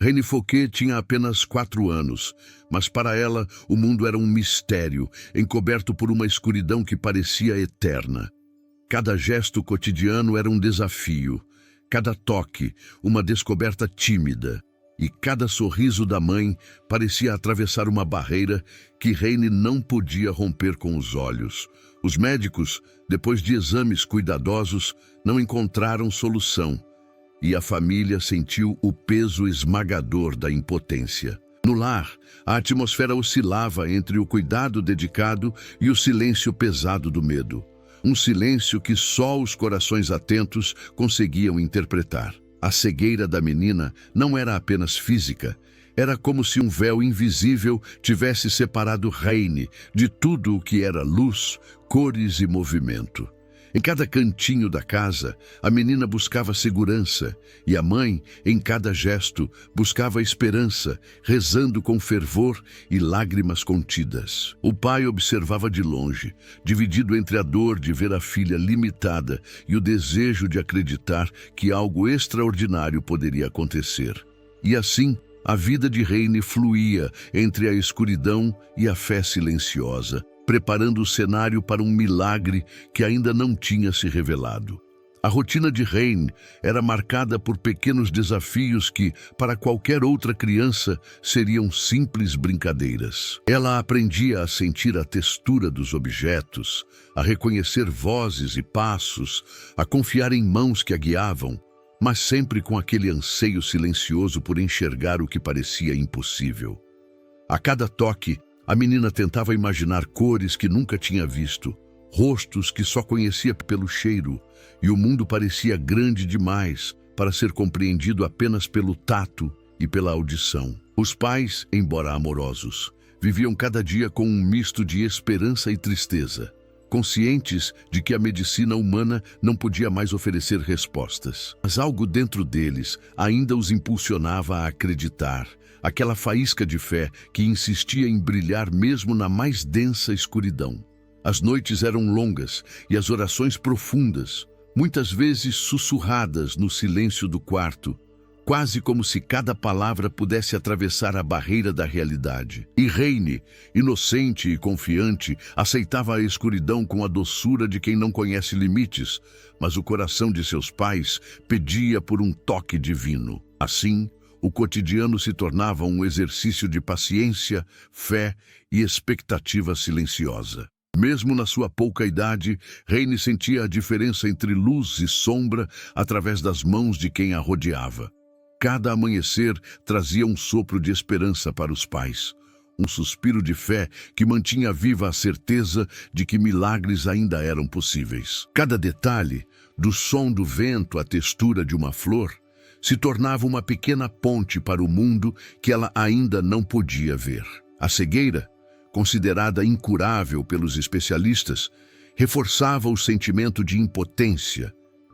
Reine Fouquet tinha apenas 4 anos, mas para ela o mundo era um mistério, encoberto por uma escuridão que parecia eterna. Cada gesto cotidiano era um desafio, cada toque, uma descoberta tímida, e cada sorriso da mãe parecia atravessar uma barreira que Reine não podia romper com os olhos. Os médicos, depois de exames cuidadosos, não encontraram solução, e a família sentiu o peso esmagador da impotência. No lar, a atmosfera oscilava entre o cuidado dedicado e o silêncio pesado do medo. Um silêncio que só os corações atentos conseguiam interpretar. A cegueira da menina não era apenas física, era como se um véu invisível tivesse separado Reine de tudo o que era luz, cores e movimento. Em cada cantinho da casa, a menina buscava segurança, e a mãe, em cada gesto, buscava esperança, rezando com fervor e lágrimas contidas. O pai observava de longe, dividido entre a dor de ver a filha limitada e o desejo de acreditar que algo extraordinário poderia acontecer. E assim, a vida de Reine fluía entre a escuridão e a fé silenciosa, preparando o cenário para um milagre que ainda não tinha se revelado. A rotina de Reine era marcada por pequenos desafios que, para qualquer outra criança, seriam simples brincadeiras. Ela aprendia a sentir a textura dos objetos, a reconhecer vozes e passos, a confiar em mãos que a guiavam, mas sempre com aquele anseio silencioso por enxergar o que parecia impossível. A cada toque, a menina tentava imaginar cores que nunca tinha visto, rostos que só conhecia pelo cheiro, e o mundo parecia grande demais para ser compreendido apenas pelo tato e pela audição. Os pais, embora amorosos, viviam cada dia com um misto de esperança e tristeza, conscientes de que a medicina humana não podia mais oferecer respostas. Mas algo dentro deles ainda os impulsionava a acreditar, aquela faísca de fé que insistia em brilhar mesmo na mais densa escuridão. As noites eram longas e as orações profundas, muitas vezes sussurradas no silêncio do quarto, quase como se cada palavra pudesse atravessar a barreira da realidade. E Reine, inocente e confiante, aceitava a escuridão com a doçura de quem não conhece limites, mas o coração de seus pais pedia por um toque divino. Assim, o cotidiano se tornava um exercício de paciência, fé e expectativa silenciosa. Mesmo na sua pouca idade, Reine sentia a diferença entre luz e sombra através das mãos de quem a rodeava. Cada amanhecer trazia um sopro de esperança para os pais, um suspiro de fé que mantinha viva a certeza de que milagres ainda eram possíveis. Cada detalhe, do som do vento à textura de uma flor, se tornava uma pequena ponte para o mundo que ela ainda não podia ver. A cegueira, considerada incurável pelos especialistas, reforçava o sentimento de impotência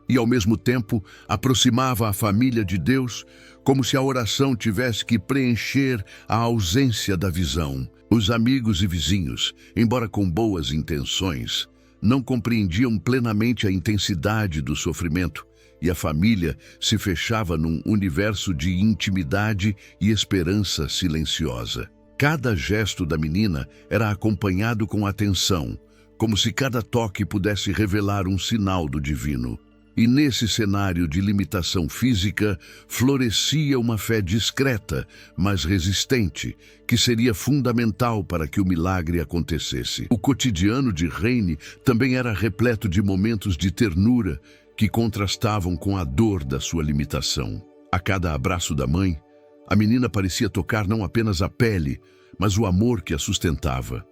e, ao mesmo tempo, aproximava a família de Deus, como se a oração tivesse que preencher a ausência da visão. Os amigos e vizinhos, embora com boas intenções, não compreendiam plenamente a intensidade do sofrimento, e a família se fechava num universo de intimidade e esperança silenciosa. Cada gesto da menina era acompanhado com atenção, como se cada toque pudesse revelar um sinal do divino. E nesse cenário de limitação física, florescia uma fé discreta, mas resistente, que seria fundamental para que o milagre acontecesse. O cotidiano de Reine também era repleto de momentos de ternura que contrastavam com a dor da sua limitação. A cada abraço da mãe, a menina parecia tocar não apenas a pele, mas o amor que a sustentava.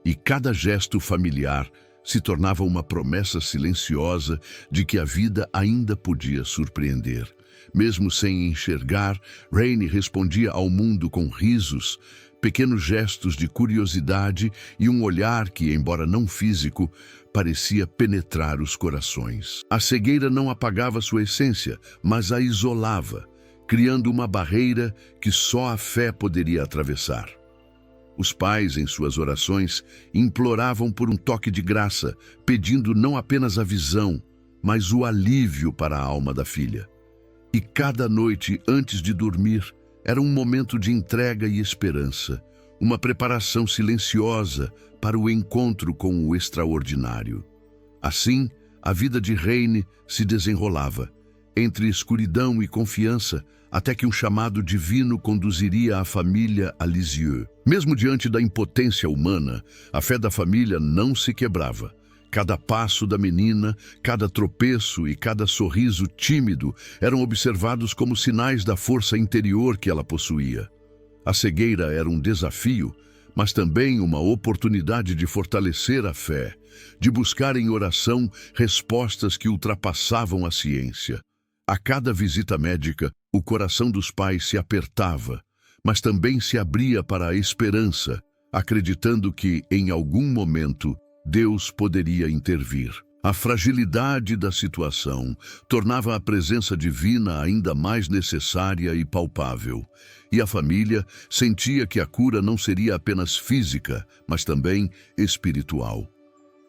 E cada gesto familiar se tornava uma promessa silenciosa de que a vida ainda podia surpreender. Mesmo sem enxergar, Reine respondia ao mundo com risos, pequenos gestos de curiosidade e um olhar que, embora não físico, parecia penetrar os corações. A cegueira não apagava sua essência, mas a isolava, criando uma barreira que só a fé poderia atravessar. Os pais, em suas orações, imploravam por um toque de graça, pedindo não apenas a visão, mas o alívio para a alma da filha. E cada noite, antes de dormir, Era um momento de entrega e esperança, uma preparação silenciosa para o encontro com o extraordinário. Assim, a vida de Reine se desenrolava, entre escuridão e confiança, até que um chamado divino conduziria a família a Lisieux. Mesmo diante da impotência humana, a fé da família não se quebrava. Cada passo da menina, cada tropeço e cada sorriso tímido eram observados como sinais da força interior que ela possuía. A cegueira era um desafio, mas também uma oportunidade de fortalecer a fé, de buscar em oração respostas que ultrapassavam a ciência. A cada visita médica, o coração dos pais se apertava, mas também se abria para a esperança, acreditando que, em algum momento, Deus poderia intervir. A fragilidade da situação tornava a presença divina ainda mais necessária e palpável, e a família sentia que a cura não seria apenas física, mas também espiritual.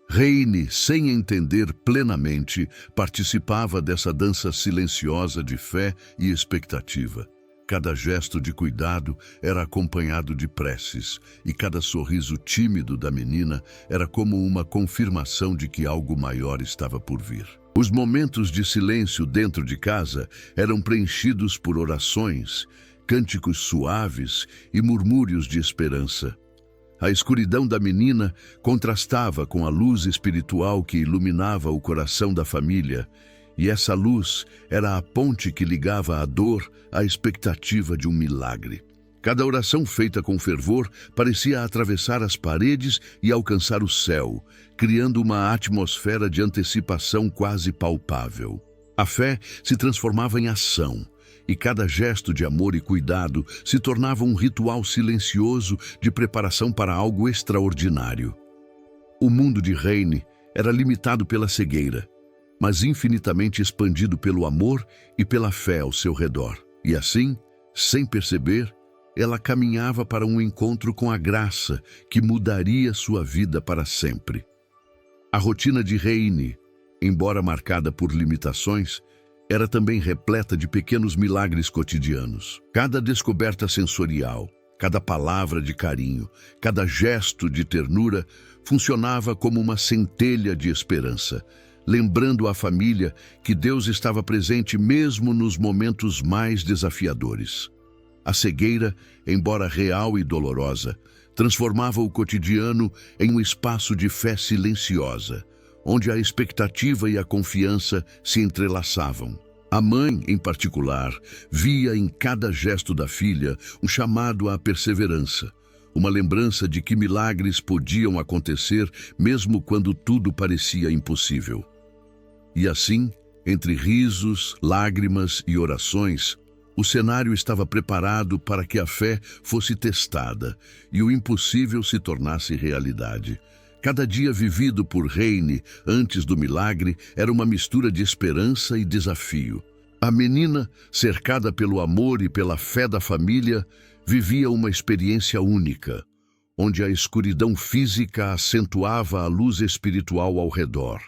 Reine, sem entender plenamente, participava dessa dança silenciosa de fé e expectativa. Cada gesto de cuidado era acompanhado de preces, e cada sorriso tímido da menina era como uma confirmação de que algo maior estava por vir. Os momentos de silêncio dentro de casa eram preenchidos por orações, cânticos suaves e murmúrios de esperança. A escuridão da menina contrastava com a luz espiritual que iluminava o coração da família, e essa luz era a ponte que ligava a dor à expectativa de um milagre. Cada oração feita com fervor parecia atravessar as paredes e alcançar o céu, criando uma atmosfera de antecipação quase palpável. A fé se transformava em ação, e cada gesto de amor e cuidado se tornava um ritual silencioso de preparação para algo extraordinário. O mundo de Reine era limitado pela cegueira, mas infinitamente expandido pelo amor e pela fé ao seu redor. E assim, sem perceber, ela caminhava para um encontro com a graça que mudaria sua vida para sempre. A rotina de Reine, embora marcada por limitações, era também repleta de pequenos milagres cotidianos. Cada descoberta sensorial, cada palavra de carinho, cada gesto de ternura funcionava como uma centelha de esperança, lembrando à família que Deus estava presente mesmo nos momentos mais desafiadores. A cegueira, embora real e dolorosa, transformava o cotidiano em um espaço de fé silenciosa, onde a expectativa e a confiança se entrelaçavam. A mãe, em particular, via em cada gesto da filha um chamado à perseverança, uma lembrança de que milagres podiam acontecer mesmo quando tudo parecia impossível. E assim, entre risos, lágrimas e orações, o cenário estava preparado para que a fé fosse testada e o impossível se tornasse realidade. Cada dia vivido por Reine antes do milagre era uma mistura de esperança e desafio. A menina, cercada pelo amor e pela fé da família, vivia uma experiência única, onde a escuridão física acentuava a luz espiritual ao redor.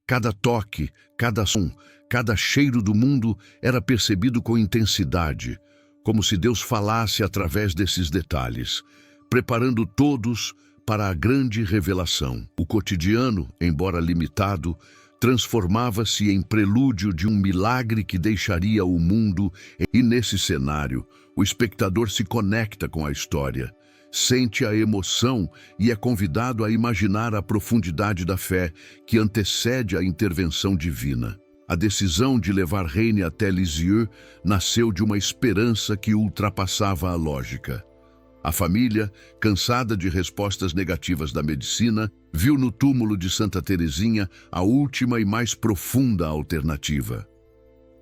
Cada toque, cada som, cada cheiro do mundo era percebido com intensidade, como se Deus falasse através desses detalhes, preparando todos para a grande revelação. O cotidiano, embora limitado, transformava-se em prelúdio de um milagre que deixaria o mundo, e nesse cenário, o espectador se conecta com a história, sente a emoção e é convidado a imaginar a profundidade da fé que antecede a intervenção divina. A decisão de levar Reine até Lisieux nasceu de uma esperança que ultrapassava a lógica. A família, cansada de respostas negativas da medicina, viu no túmulo de Santa Teresinha a última e mais profunda alternativa.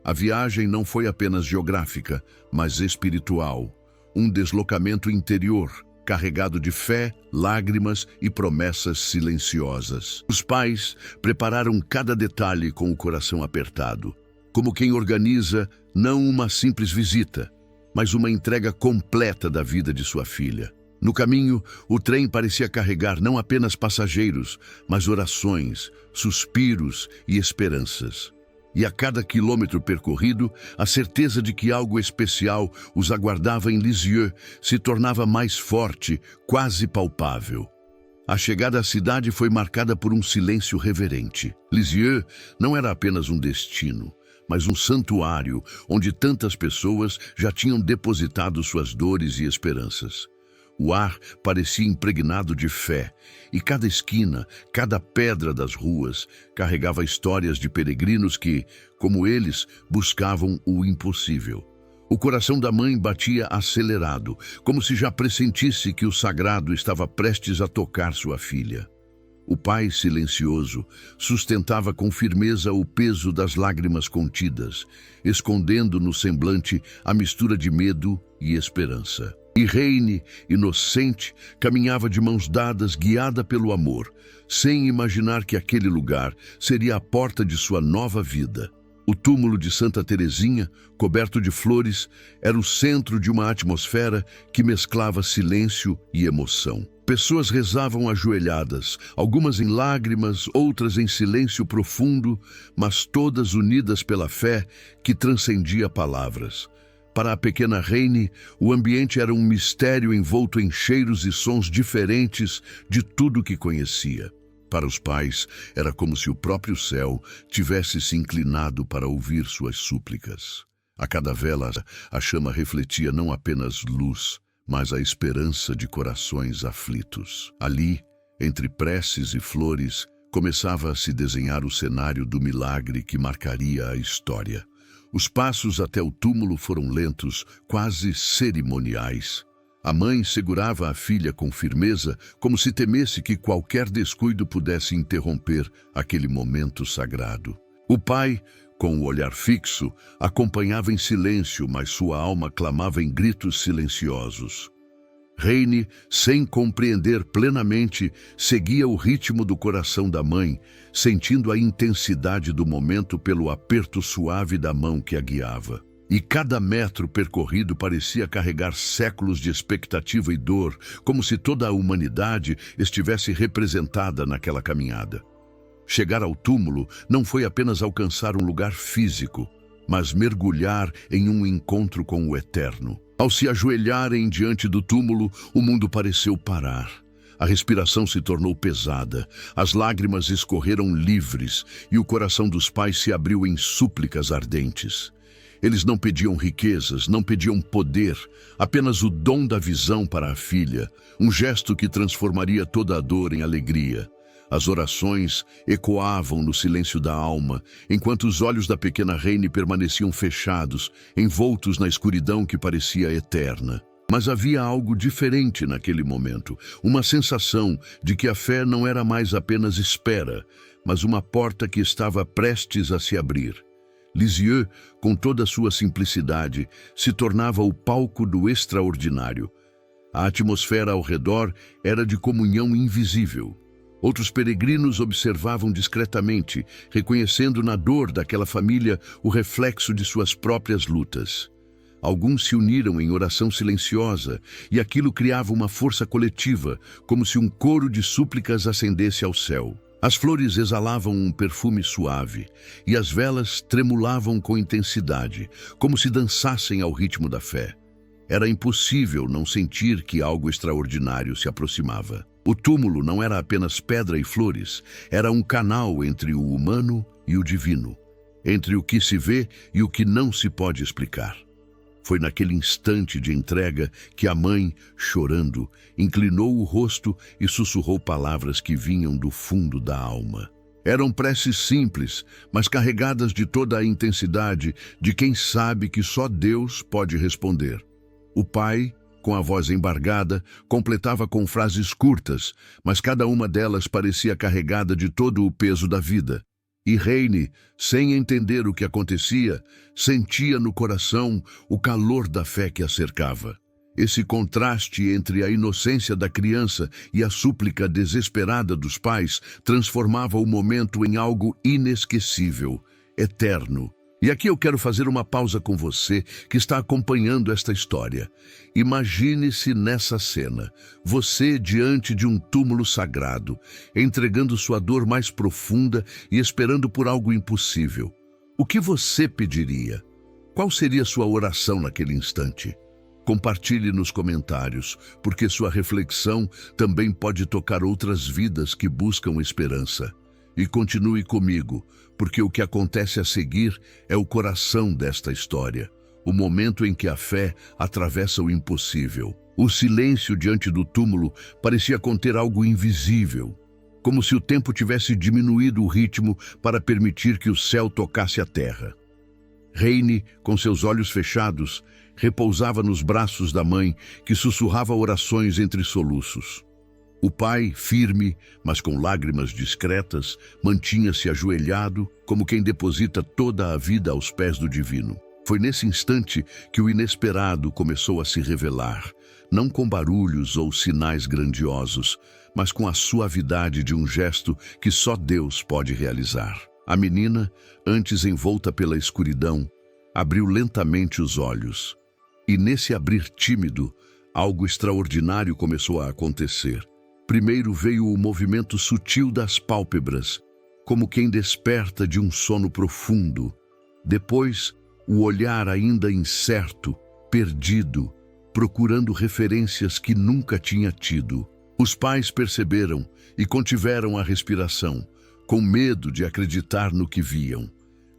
A viagem não foi apenas geográfica, mas espiritual, um deslocamento interior, carregado de fé, lágrimas e promessas silenciosas. Os pais prepararam cada detalhe com o coração apertado, como quem organiza não uma simples visita, mas uma entrega completa da vida de sua filha. No caminho, o trem parecia carregar não apenas passageiros, mas orações, suspiros e esperanças. E a cada quilômetro percorrido, a certeza de que algo especial os aguardava em Lisieux se tornava mais forte, quase palpável. A chegada à cidade foi marcada por um silêncio reverente. Lisieux não era apenas um destino, mas um santuário onde tantas pessoas já tinham depositado suas dores e esperanças. O ar parecia impregnado de fé, e cada esquina, cada pedra das ruas, carregava histórias de peregrinos que, como eles, buscavam o impossível. O coração da mãe batia acelerado, como se já pressentisse que o sagrado estava prestes a tocar sua filha. O pai, silencioso, sustentava com firmeza o peso das lágrimas contidas, escondendo no semblante a mistura de medo e esperança. E Reine, inocente, caminhava de mãos dadas, guiada pelo amor, sem imaginar que aquele lugar seria a porta de sua nova vida. O túmulo de Santa Teresinha, coberto de flores, era o centro de uma atmosfera que mesclava silêncio e emoção. Pessoas rezavam ajoelhadas, algumas em lágrimas, outras em silêncio profundo, mas todas unidas pela fé que transcendia palavras. Para a pequena Reine, o ambiente era um mistério envolto em cheiros e sons diferentes de tudo que conhecia. Para os pais, era como se o próprio céu tivesse se inclinado para ouvir suas súplicas. A cada vela, a chama refletia não apenas luz, mas a esperança de corações aflitos. Ali, entre preces e flores, começava a se desenhar o cenário do milagre que marcaria a história. Os passos até o túmulo foram lentos, quase cerimoniais. A mãe segurava a filha com firmeza, como se temesse que qualquer descuido pudesse interromper aquele momento sagrado. O pai, com o olhar fixo, acompanhava em silêncio, mas sua alma clamava em gritos silenciosos. Reine, sem compreender plenamente, seguia o ritmo do coração da mãe, sentindo a intensidade do momento pelo aperto suave da mão que a guiava. E cada metro percorrido parecia carregar séculos de expectativa e dor, como se toda a humanidade estivesse representada naquela caminhada. Chegar ao túmulo não foi apenas alcançar um lugar físico, mas mergulhar em um encontro com o eterno. Ao se ajoelharem diante do túmulo, o mundo pareceu parar. A respiração se tornou pesada, as lágrimas escorreram livres e o coração dos pais se abriu em súplicas ardentes. Eles não pediam riquezas, não pediam poder, apenas o dom da visão para a filha, um gesto que transformaria toda a dor em alegria. As orações ecoavam no silêncio da alma, enquanto os olhos da pequena Reine permaneciam fechados, envoltos na escuridão que parecia eterna. Mas havia algo diferente naquele momento, uma sensação de que a fé não era mais apenas espera, mas uma porta que estava prestes a se abrir. Lisieux, com toda a sua simplicidade, se tornava o palco do extraordinário. A atmosfera ao redor era de comunhão invisível. Outros peregrinos observavam discretamente, reconhecendo na dor daquela família o reflexo de suas próprias lutas. Alguns se uniram em oração silenciosa, e aquilo criava uma força coletiva, como se um coro de súplicas ascendesse ao céu. As flores exalavam um perfume suave, e as velas tremulavam com intensidade, como se dançassem ao ritmo da fé. Era impossível não sentir que algo extraordinário se aproximava. O túmulo não era apenas pedra e flores, era um canal entre o humano e o divino, entre o que se vê e o que não se pode explicar. Foi naquele instante de entrega que a mãe, chorando, inclinou o rosto e sussurrou palavras que vinham do fundo da alma. Eram preces simples, mas carregadas de toda a intensidade de quem sabe que só Deus pode responder. O pai, com a voz embargada, completava com frases curtas, mas cada uma delas parecia carregada de todo o peso da vida. E Reine, sem entender o que acontecia, sentia no coração o calor da fé que a cercava. Esse contraste entre a inocência da criança e a súplica desesperada dos pais transformava o momento em algo inesquecível, eterno. E aqui eu quero fazer uma pausa com você que está acompanhando esta história. Imagine-se nessa cena, você diante de um túmulo sagrado, entregando sua dor mais profunda e esperando por algo impossível. O que você pediria? Qual seria sua oração naquele instante? Compartilhe nos comentários, porque sua reflexão também pode tocar outras vidas que buscam esperança. E continue comigo, porque o que acontece a seguir é o coração desta história, o momento em que a fé atravessa o impossível. O silêncio diante do túmulo parecia conter algo invisível, como se o tempo tivesse diminuído o ritmo para permitir que o céu tocasse a terra. Heine, com seus olhos fechados, repousava nos braços da mãe, que sussurrava orações entre soluços. O pai, firme, mas com lágrimas discretas, mantinha-se ajoelhado, como quem deposita toda a vida aos pés do divino. Foi nesse instante que o inesperado começou a se revelar, não com barulhos ou sinais grandiosos, mas com a suavidade de um gesto que só Deus pode realizar. A menina, antes envolta pela escuridão, abriu lentamente os olhos. E nesse abrir tímido, algo extraordinário começou a acontecer. Primeiro veio o movimento sutil das pálpebras, como quem desperta de um sono profundo. Depois, o olhar ainda incerto, perdido, procurando referências que nunca tinha tido. Os pais perceberam e contiveram a respiração, com medo de acreditar no que viam.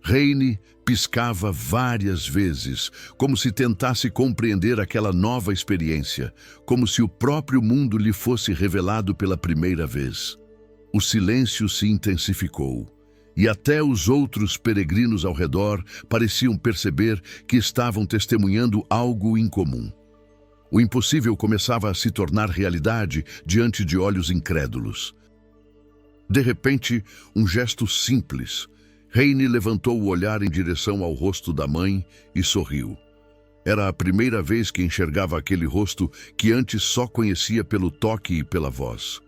Heine piscava várias vezes, como se tentasse compreender aquela nova experiência, como se o próprio mundo lhe fosse revelado pela primeira vez. O silêncio se intensificou, e até os outros peregrinos ao redor pareciam perceber que estavam testemunhando algo incomum. O impossível começava a se tornar realidade diante de olhos incrédulos. De repente, um gesto simples. Heine levantou o olhar em direção ao rosto da mãe e sorriu. Era a primeira vez que enxergava aquele rosto que antes só conhecia pelo toque e pela voz.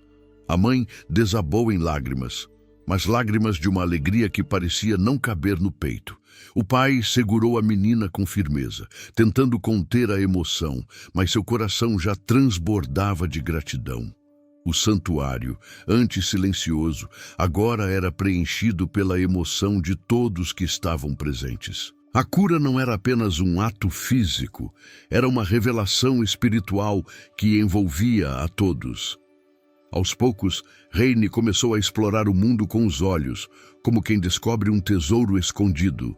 A mãe desabou em lágrimas, mas lágrimas de uma alegria que parecia não caber no peito. O pai segurou a menina com firmeza, tentando conter a emoção, mas seu coração já transbordava de gratidão. O santuário, antes silencioso, agora era preenchido pela emoção de todos que estavam presentes. A cura não era apenas um ato físico, era uma revelação espiritual que envolvia a todos. Aos poucos, Heine começou a explorar o mundo com os olhos, como quem descobre um tesouro escondido.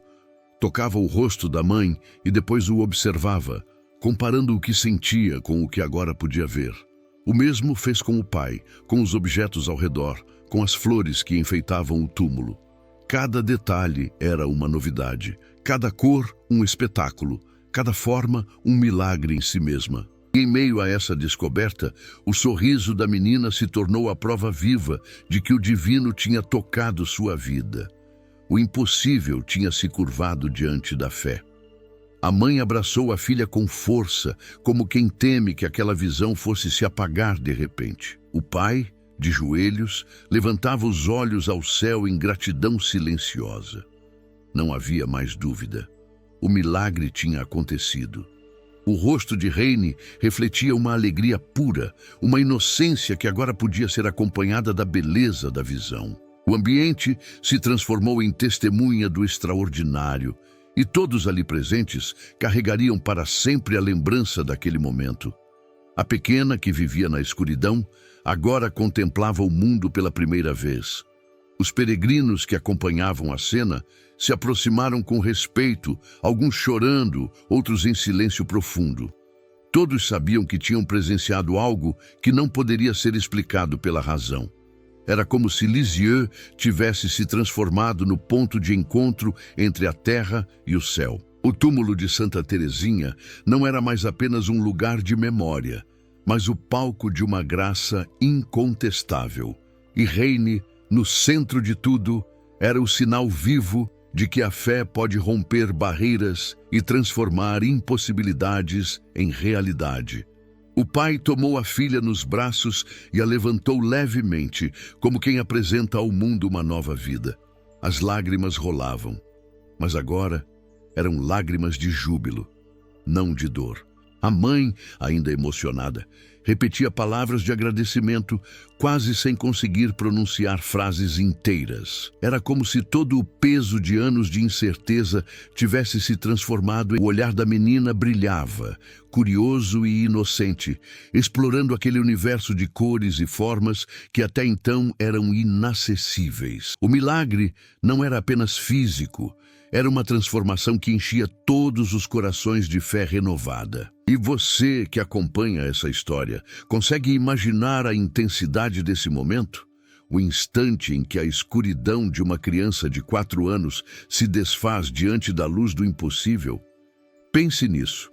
Tocava o rosto da mãe e depois o observava, comparando o que sentia com o que agora podia ver. O mesmo fez com o pai, com os objetos ao redor, com as flores que enfeitavam o túmulo. Cada detalhe era uma novidade, cada cor um espetáculo, cada forma um milagre em si mesma. E em meio a essa descoberta, o sorriso da menina se tornou a prova viva de que o divino tinha tocado sua vida. O impossível tinha se curvado diante da fé. A mãe abraçou a filha com força, como quem teme que aquela visão fosse se apagar de repente. O pai, de joelhos, levantava os olhos ao céu em gratidão silenciosa. Não havia mais dúvida. O milagre tinha acontecido. O rosto de Heine refletia uma alegria pura, uma inocência que agora podia ser acompanhada da beleza da visão. O ambiente se transformou em testemunha do extraordinário, e todos ali presentes carregariam para sempre a lembrança daquele momento. A pequena, que vivia na escuridão, agora contemplava o mundo pela primeira vez. Os peregrinos que acompanhavam a cena se aproximaram com respeito, alguns chorando, outros em silêncio profundo. Todos sabiam que tinham presenciado algo que não poderia ser explicado pela razão. Era como se Lisieux tivesse se transformado no ponto de encontro entre a terra e o céu. O túmulo de Santa Teresinha não era mais apenas um lugar de memória, mas o palco de uma graça incontestável. E Heine, no centro de tudo, era o sinal vivo de que a fé pode romper barreiras e transformar impossibilidades em realidade. O pai tomou a filha nos braços e a levantou levemente, como quem apresenta ao mundo uma nova vida. As lágrimas rolavam, mas agora eram lágrimas de júbilo, não de dor. A mãe, ainda emocionada, repetia palavras de agradecimento, quase sem conseguir pronunciar frases inteiras. Era como se todo o peso de anos de incerteza tivesse se transformado. O olhar da menina brilhava, curioso e inocente, explorando aquele universo de cores e formas que até então eram inacessíveis. O milagre não era apenas físico, era uma transformação que enchia todos os corações de fé renovada. E você que acompanha essa história, consegue imaginar a intensidade desse momento? O instante em que a escuridão de uma criança de 4 anos se desfaz diante da luz do impossível? Pense nisso.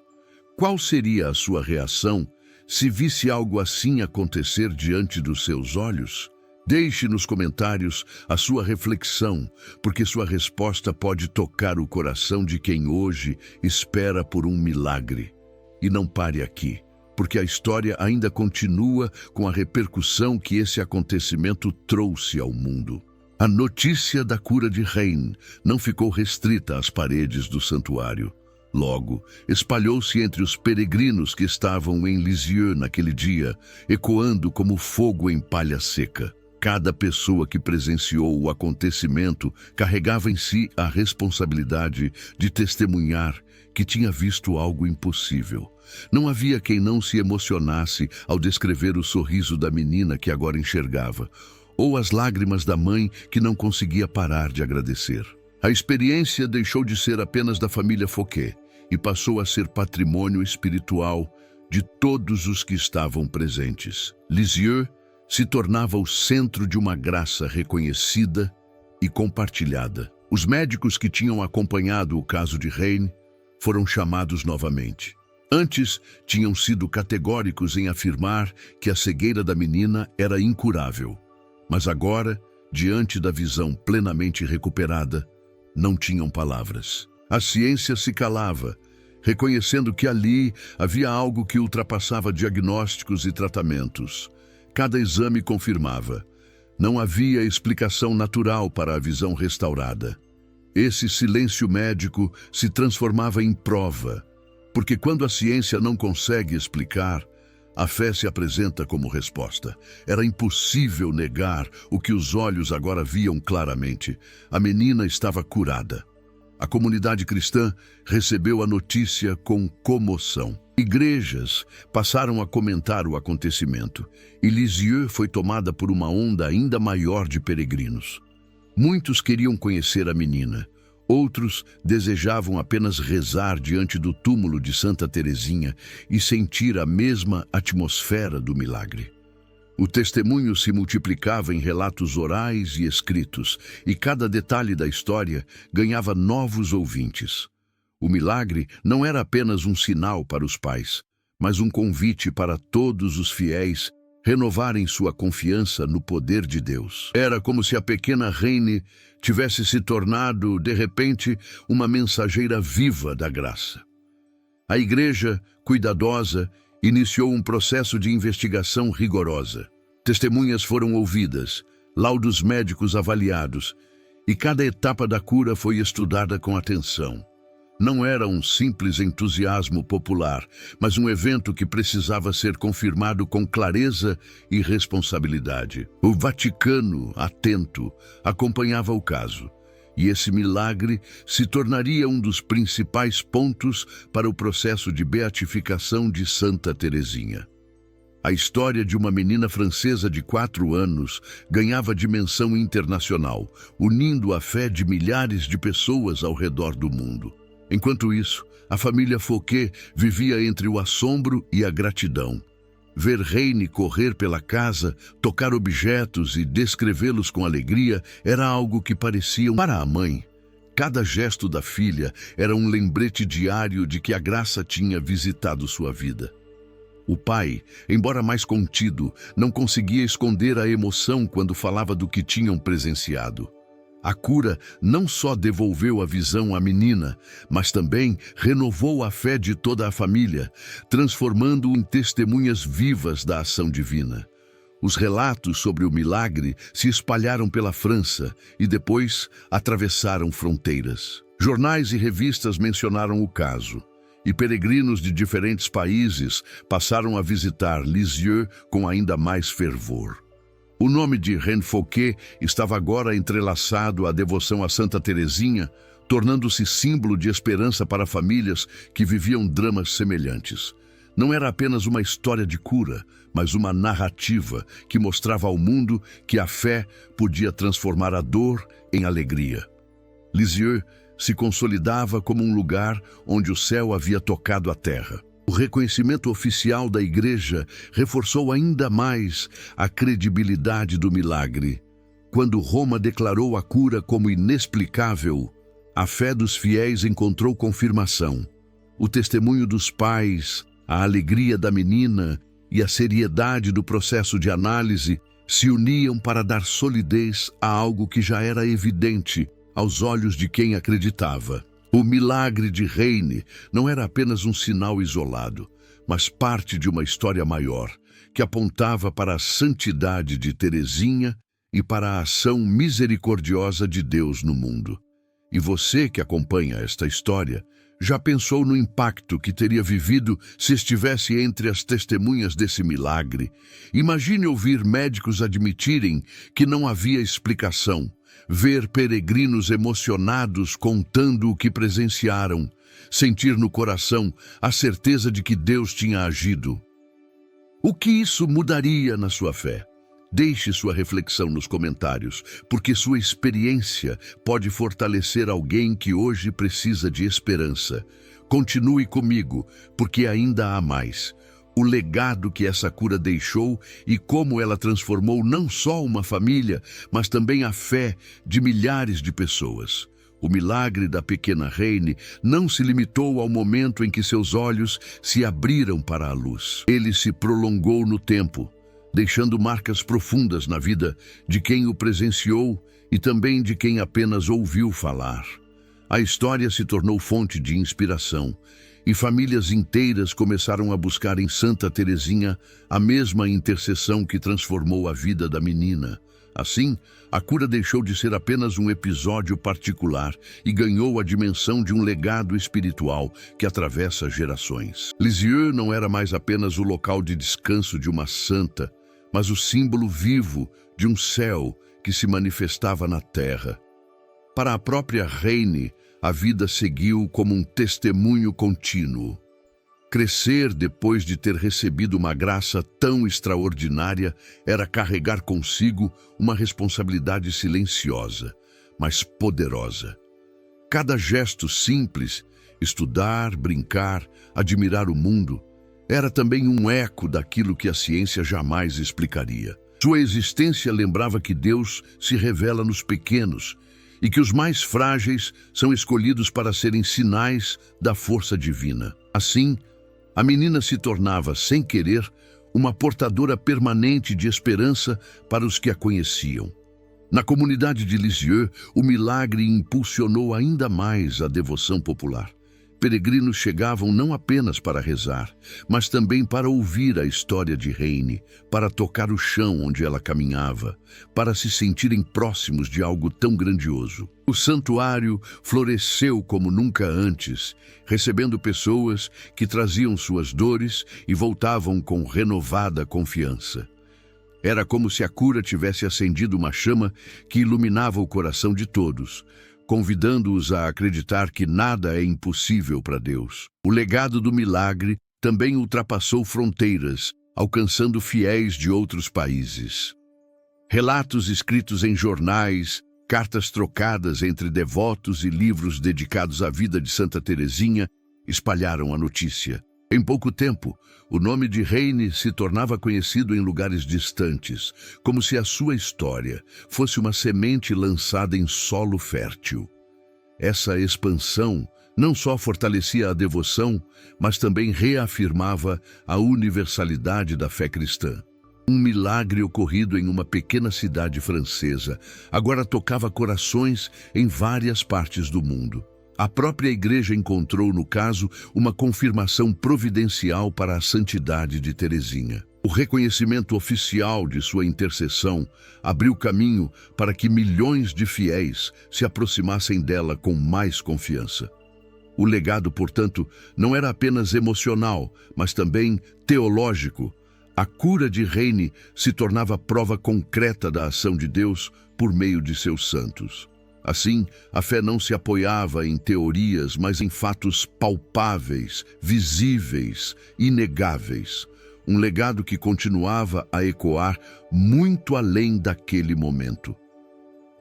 Qual seria a sua reação se visse algo assim acontecer diante dos seus olhos? Deixe nos comentários a sua reflexão, porque sua resposta pode tocar o coração de quem hoje espera por um milagre. E não pare aqui, porque a história ainda continua com a repercussão que esse acontecimento trouxe ao mundo. A notícia da cura de Reine não ficou restrita às paredes do santuário. Logo, espalhou-se entre os peregrinos que estavam em Lisieux naquele dia, ecoando como fogo em palha seca. Cada pessoa que presenciou o acontecimento carregava em si a responsabilidade de testemunhar que tinha visto algo impossível. Não havia quem não se emocionasse ao descrever o sorriso da menina que agora enxergava, ou as lágrimas da mãe que não conseguia parar de agradecer. A experiência deixou de ser apenas da família Fouquet e passou a ser patrimônio espiritual de todos os que estavam presentes. Lisieux se tornava o centro de uma graça reconhecida e compartilhada. Os médicos que tinham acompanhado o caso de Reine foram chamados novamente. Antes, tinham sido categóricos em afirmar que a cegueira da menina era incurável. Mas agora, diante da visão plenamente recuperada, não tinham palavras. A ciência se calava, reconhecendo que ali havia algo que ultrapassava diagnósticos e tratamentos. Cada exame confirmava. Não havia explicação natural para a visão restaurada. Esse silêncio médico se transformava em prova, porque quando a ciência não consegue explicar, a fé se apresenta como resposta. Era impossível negar o que os olhos agora viam claramente. A menina estava curada. A comunidade cristã recebeu a notícia com comoção. Igrejas passaram a comentar o acontecimento, e Lisieux foi tomada por uma onda ainda maior de peregrinos. Muitos queriam conhecer a menina, outros desejavam apenas rezar diante do túmulo de Santa Teresinha e sentir a mesma atmosfera do milagre. O testemunho se multiplicava em relatos orais e escritos, e cada detalhe da história ganhava novos ouvintes. O milagre não era apenas um sinal para os pais, mas um convite para todos os fiéis renovarem sua confiança no poder de Deus. Era como se a pequena Reine tivesse se tornado, de repente, uma mensageira viva da graça. A igreja, cuidadosa, iniciou um processo de investigação rigorosa. Testemunhas foram ouvidas, laudos médicos avaliados, e cada etapa da cura foi estudada com atenção. Não era um simples entusiasmo popular, mas um evento que precisava ser confirmado com clareza e responsabilidade. O Vaticano, atento, acompanhava o caso, e esse milagre se tornaria um dos principais pontos para o processo de beatificação de Santa Teresinha. A história de uma menina francesa de 4 anos ganhava dimensão internacional, unindo a fé de milhares de pessoas ao redor do mundo. Enquanto isso, a família Fouquet vivia entre o assombro e a gratidão. Ver Reine correr pela casa, tocar objetos e descrevê-los com alegria era algo que parecia para a mãe. Cada gesto da filha era um lembrete diário de que a graça tinha visitado sua vida. O pai, embora mais contido, não conseguia esconder a emoção quando falava do que tinham presenciado. A cura não só devolveu a visão à menina, mas também renovou a fé de toda a família, transformando-o em testemunhas vivas da ação divina. Os relatos sobre o milagre se espalharam pela França e depois atravessaram fronteiras. Jornais e revistas mencionaram o caso, e peregrinos de diferentes países passaram a visitar Lisieux com ainda mais fervor. O nome de Reine Fouquet estava agora entrelaçado à devoção a Santa Teresinha, tornando-se símbolo de esperança para famílias que viviam dramas semelhantes. Não era apenas uma história de cura, mas uma narrativa que mostrava ao mundo que a fé podia transformar a dor em alegria. Lisieux se consolidava como um lugar onde o céu havia tocado a terra. O reconhecimento oficial da Igreja reforçou ainda mais a credibilidade do milagre. Quando Roma declarou a cura como inexplicável, a fé dos fiéis encontrou confirmação. O testemunho dos pais, a alegria da menina e a seriedade do processo de análise se uniam para dar solidez a algo que já era evidente aos olhos de quem acreditava. O milagre de Reine não era apenas um sinal isolado, mas parte de uma história maior, que apontava para a santidade de Teresinha e para a ação misericordiosa de Deus no mundo. E você que acompanha esta história, já pensou no impacto que teria vivido se estivesse entre as testemunhas desse milagre? Imagine ouvir médicos admitirem que não havia explicação, ver peregrinos emocionados contando o que presenciaram, sentir no coração a certeza de que Deus tinha agido. O que isso mudaria na sua fé? Deixe sua reflexão nos comentários, porque sua experiência pode fortalecer alguém que hoje precisa de esperança. Continue comigo, porque ainda há mais. O legado que essa cura deixou e como ela transformou não só uma família, mas também a fé de milhares de pessoas. O milagre da pequena Reine não se limitou ao momento em que seus olhos se abriram para a luz. Ele se prolongou no tempo, deixando marcas profundas na vida de quem o presenciou e também de quem apenas ouviu falar. A história se tornou fonte de inspiração, e famílias inteiras começaram a buscar em Santa Teresinha a mesma intercessão que transformou a vida da menina. Assim, a cura deixou de ser apenas um episódio particular e ganhou a dimensão de um legado espiritual que atravessa gerações. Lisieux não era mais apenas o local de descanso de uma santa, mas o símbolo vivo de um céu que se manifestava na terra. Para a própria Reine, a vida seguiu como um testemunho contínuo. Crescer depois de ter recebido uma graça tão extraordinária era carregar consigo uma responsabilidade silenciosa, mas poderosa. Cada gesto simples, estudar, brincar, admirar o mundo, era também um eco daquilo que a ciência jamais explicaria. Sua existência lembrava que Deus se revela nos pequenos e que os mais frágeis são escolhidos para serem sinais da força divina. Assim, a menina se tornava, sem querer, uma portadora permanente de esperança para os que a conheciam. Na comunidade de Lisieux, o milagre impulsionou ainda mais a devoção popular. Peregrinos chegavam não apenas para rezar, mas também para ouvir a história de Reine, para tocar o chão onde ela caminhava, para se sentirem próximos de algo tão grandioso. O santuário floresceu como nunca antes, recebendo pessoas que traziam suas dores e voltavam com renovada confiança. Era como se a cura tivesse acendido uma chama que iluminava o coração de todos, convidando-os a acreditar que nada é impossível para Deus. O legado do milagre também ultrapassou fronteiras, alcançando fiéis de outros países. Relatos escritos em jornais, cartas trocadas entre devotos e livros dedicados à vida de Santa Teresinha espalharam a notícia. Em pouco tempo, o nome de Reine se tornava conhecido em lugares distantes, como se a sua história fosse uma semente lançada em solo fértil. Essa expansão não só fortalecia a devoção, mas também reafirmava a universalidade da fé cristã. Um milagre ocorrido em uma pequena cidade francesa agora tocava corações em várias partes do mundo. A própria Igreja encontrou, no caso, uma confirmação providencial para a santidade de Teresinha. O reconhecimento oficial de sua intercessão abriu caminho para que milhões de fiéis se aproximassem dela com mais confiança. O legado, portanto, não era apenas emocional, mas também teológico. A cura de Reine se tornava prova concreta da ação de Deus por meio de seus santos. Assim, a fé não se apoiava em teorias, mas em fatos palpáveis, visíveis, inegáveis. Um legado que continuava a ecoar muito além daquele momento.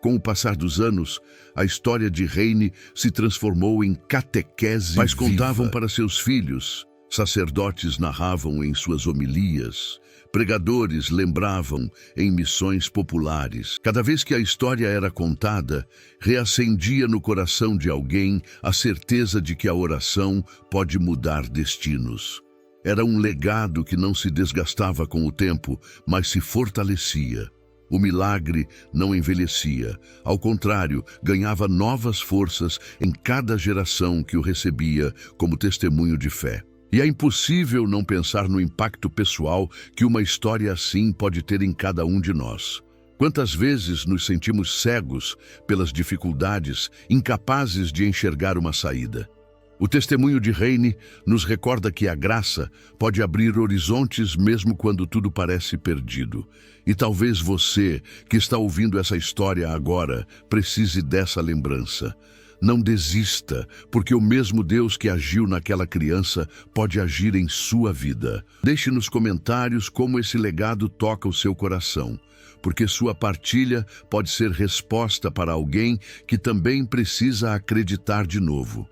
Com o passar dos anos, a história de Reine se transformou em catequese. Pais contavam para seus filhos, sacerdotes narravam em suas homilias, pregadores lembravam em missões populares. Cada vez que a história era contada, reacendia no coração de alguém a certeza de que a oração pode mudar destinos. Era um legado que não se desgastava com o tempo, mas se fortalecia. O milagre não envelhecia, ao contrário, ganhava novas forças em cada geração que o recebia como testemunho de fé. E é impossível não pensar no impacto pessoal que uma história assim pode ter em cada um de nós. Quantas vezes nos sentimos cegos pelas dificuldades, incapazes de enxergar uma saída? O testemunho de Reine nos recorda que a graça pode abrir horizontes mesmo quando tudo parece perdido. E talvez você, que está ouvindo essa história agora, precise dessa lembrança. Não desista, porque o mesmo Deus que agiu naquela criança pode agir em sua vida. Deixe nos comentários como esse legado toca o seu coração, porque sua partilha pode ser resposta para alguém que também precisa acreditar de novo.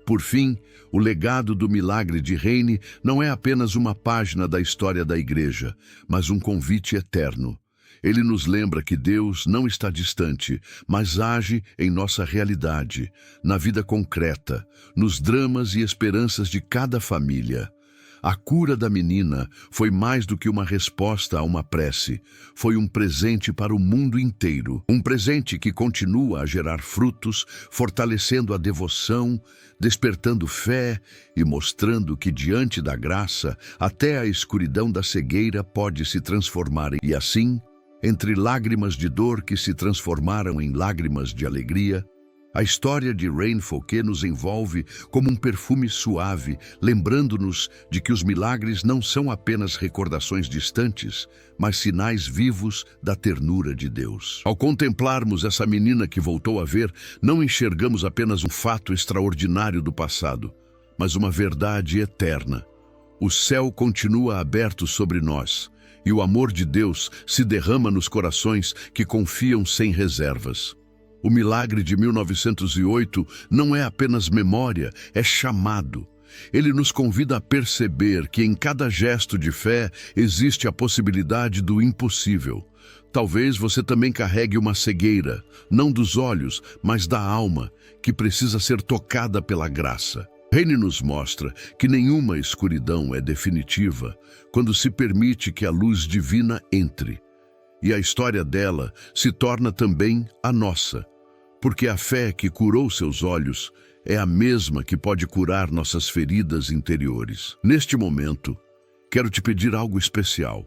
Por fim, o legado do milagre de Reine não é apenas uma página da história da igreja, mas um convite eterno. Ele nos lembra que Deus não está distante, mas age em nossa realidade, na vida concreta, nos dramas e esperanças de cada família. A cura da menina foi mais do que uma resposta a uma prece. Foi um presente para o mundo inteiro. Um presente que continua a gerar frutos, fortalecendo a devoção, despertando fé e mostrando que diante da graça, até a escuridão da cegueira pode se transformar. E assim, entre lágrimas de dor que se transformaram em lágrimas de alegria, a história de Reine Fouquet nos envolve como um perfume suave, lembrando-nos de que os milagres não são apenas recordações distantes, mas sinais vivos da ternura de Deus. Ao contemplarmos essa menina que voltou a ver, não enxergamos apenas um fato extraordinário do passado, mas uma verdade eterna. O céu continua aberto sobre nós, e o amor de Deus se derrama nos corações que confiam sem reservas. O milagre de 1908 não é apenas memória, é chamado. Ele nos convida a perceber que em cada gesto de fé existe a possibilidade do impossível. Talvez você também carregue uma cegueira, não dos olhos, mas da alma, que precisa ser tocada pela graça. Reine nos mostra que nenhuma escuridão é definitiva quando se permite que a luz divina entre. E a história dela se torna também a nossa, porque a fé que curou seus olhos é a mesma que pode curar nossas feridas interiores. Neste momento, quero te pedir algo especial.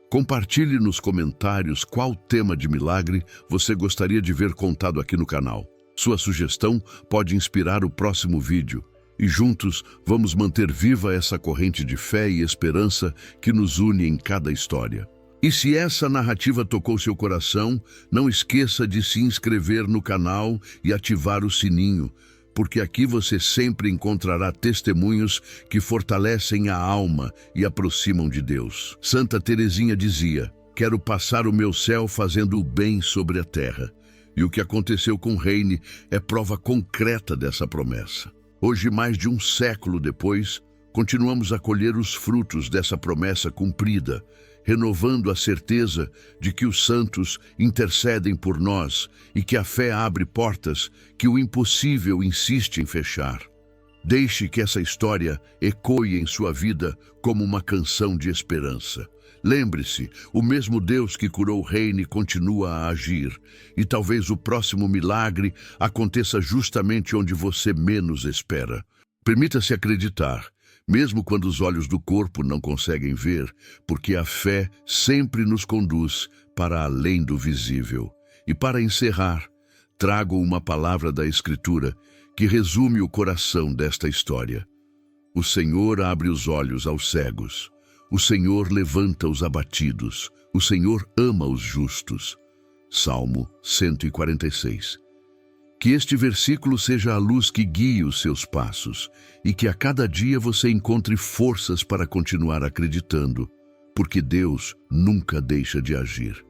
Compartilhe nos comentários qual tema de milagre você gostaria de ver contado aqui no canal. Sua sugestão pode inspirar o próximo vídeo, e juntos vamos manter viva essa corrente de fé e esperança que nos une em cada história. E se essa narrativa tocou seu coração, não esqueça de se inscrever no canal e ativar o sininho, porque aqui você sempre encontrará testemunhos que fortalecem a alma e aproximam de Deus. Santa Teresinha dizia: "Quero passar o meu céu fazendo o bem sobre a terra." E o que aconteceu com Reine é prova concreta dessa promessa. Hoje, mais de um século depois, continuamos a colher os frutos dessa promessa cumprida, renovando a certeza de que os santos intercedem por nós e que a fé abre portas que o impossível insiste em fechar. Deixe que essa história ecoe em sua vida como uma canção de esperança. Lembre-se, o mesmo Deus que curou Reine continua a agir, e talvez o próximo milagre aconteça justamente onde você menos espera. Permita-se acreditar, mesmo quando os olhos do corpo não conseguem ver, porque a fé sempre nos conduz para além do visível. E para encerrar, trago uma palavra da Escritura que resume o coração desta história. O Senhor abre os olhos aos cegos. O Senhor levanta os abatidos. O Senhor ama os justos. Salmo 146. Que este versículo seja a luz que guie os seus passos e que a cada dia você encontre forças para continuar acreditando, porque Deus nunca deixa de agir.